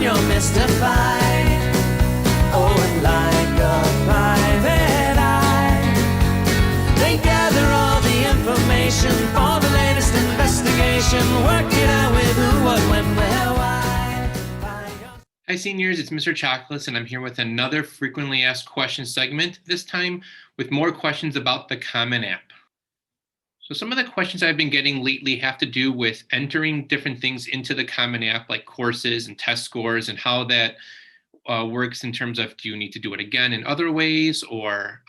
you're mystified. Oh, and like a private eye, they gather all the information for the latest investigation. Work it out with who, what, when, where, why. Hi seniors, it's Mr. Chocolates, and I'm here with another frequently asked questions segment, this time with more questions about the Common App. So some of the questions I've been getting lately have to do with entering different things into the Common App, like courses and test scores, and how that works in terms of, do you need to do it again in other ways, or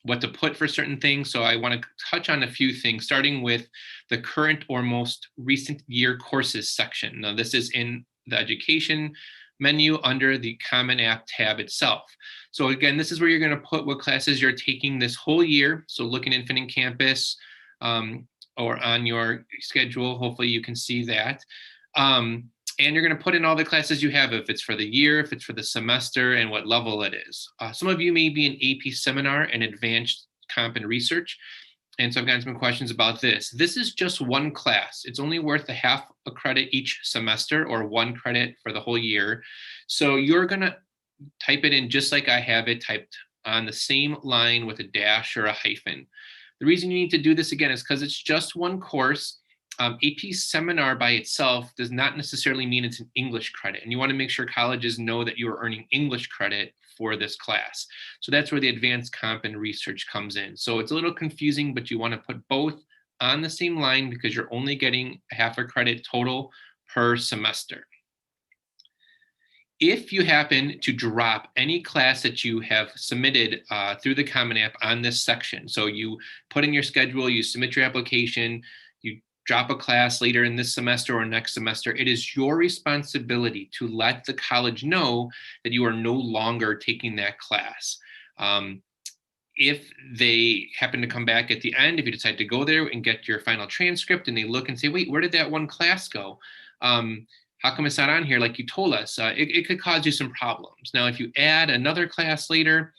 what to put for certain things. So I want to touch on a few things, starting with the current or most recent year courses section. Now this is in the education menu under the Common App tab itself. So again, this is where you're going to put what classes you're taking this whole year. So look in Infinite Campus or on your schedule, hopefully you can see that. And you're going to put in all the classes you have, if it's for the year, if it's for the semester, and what level it is. Some of you may be an AP seminar and advanced comp and research. And so I've gotten some questions about this. This is just one class. It's only worth a half a credit each semester, or 1 credit for the whole year. So you're going to type it in just like I have it typed on the same line with a dash or a hyphen. The reason you need to do this again is because it's just one course. AP seminar by itself does not necessarily mean it's an English credit. And you want to make sure colleges know that you are earning English credit for this class. So that's where the advanced comp and research comes in. So it's a little confusing, but you want to put both on the same line because you're only getting a half a credit total per semester. If you happen to drop any class that you have submitted through the Common App on this section, so you put in your schedule, you submit your application, you drop a class later in this semester or next semester, it is your responsibility to let the college know that you are no longer taking that class. If they happen to come back at the end, if you decide to go there and get your final transcript and they look and say, wait, where did that one class go? How come it's not on here like you told us? It could cause you some problems. Now, if you add another class later,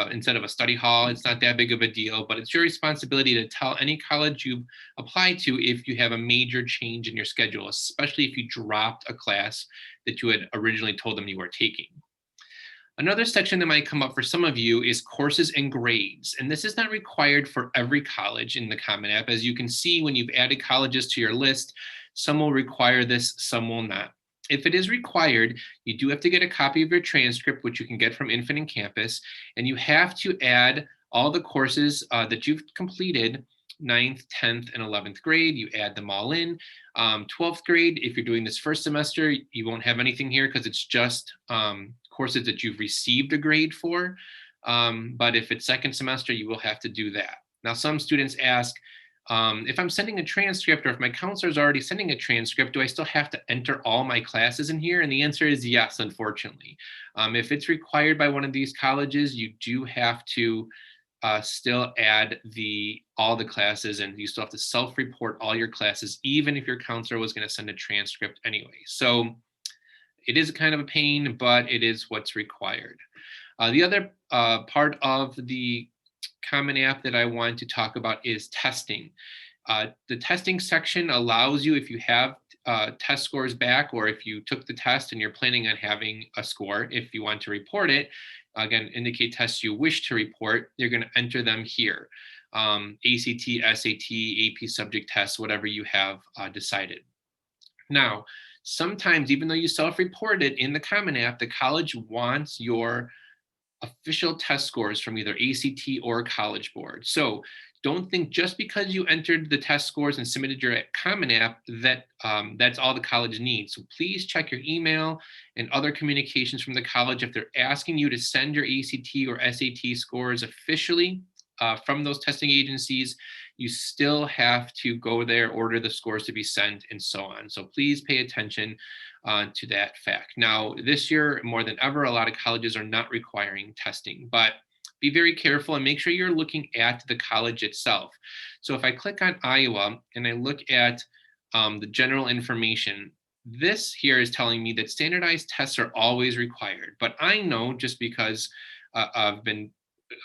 instead of a study hall, it's not that big of a deal, but it's your responsibility to tell any college you apply to if you have a major change in your schedule, especially if you dropped a class that you had originally told them you were taking. Another section that might come up for some of you is courses and grades. And this is not required for every college in the Common App. As you can see, when you've added colleges to your list, some will require this, some will not. If it is required, you do have to get a copy of your transcript, which you can get from Infinite Campus, and you have to add all the courses that you've completed, 9th, 10th, and 11th grade. You add them all in. 12th grade, if you're doing this first semester, you won't have anything here because it's just courses that you've received a grade for. But if it's second semester, you will have to do that. Now, some students ask, if I'm sending a transcript, or if my counselor is already sending a transcript, do I still have to enter all my classes in here? And the answer is yes, unfortunately. If it's required by one of these colleges, you do have to still add all the classes, and you still have to self-report all your classes, even if your counselor was going to send a transcript anyway. So it is kind of a pain, but it is what's required. The other part of the Common App that I want to talk about is testing. The testing section allows you, if you have test scores back, or if you took the test and you're planning on having a score, if you want to report it, again, indicate tests you wish to report, you're going to enter them here. ACT, SAT, AP subject tests, whatever you have decided. Now, sometimes, even though you self-report it in the Common App, the college wants your official test scores from either ACT or College Board. So don't think just because you entered the test scores and submitted your Common App that that's all the college needs. So please check your email and other communications from the college. If they're asking you to send your ACT or SAT scores officially from those testing agencies, you still have to go there, order the scores to be sent, and so on. So please pay attention to that fact. Now, this year, more than ever, a lot of colleges are not requiring testing, but be very careful and make sure you're looking at the college itself. So if I click on Iowa and I look at the general information, this here is telling me that standardized tests are always required. But I know, just because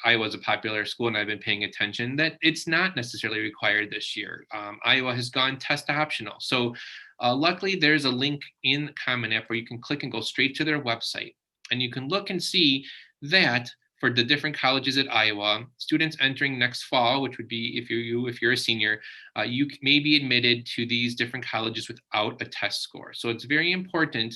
Iowa's a popular school and I've been paying attention, that it's not necessarily required this year. Iowa has gone test optional. So Luckily, there's a link in Common App where you can click and go straight to their website. And you can look and see that for the different colleges at Iowa, students entering next fall, which would be if you're a senior, you may be admitted to these different colleges without a test score. So it's very important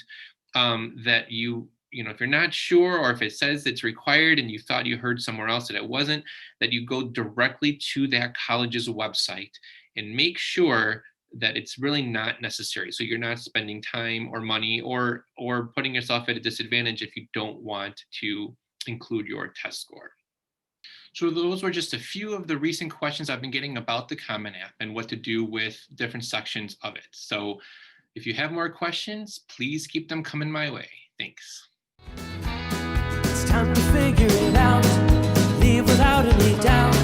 that if you're not sure, or if it says it's required and you thought you heard somewhere else that it wasn't, that you go directly to that college's website and make sure that it's really not necessary. So you're not spending time or money or putting yourself at a disadvantage if you don't want to include your test score. So those were just a few of the recent questions I've been getting about the Common App and what to do with different sections of it. So if you have more questions, please keep them coming my way. Thanks. It's time to figure it out, leave without any doubt.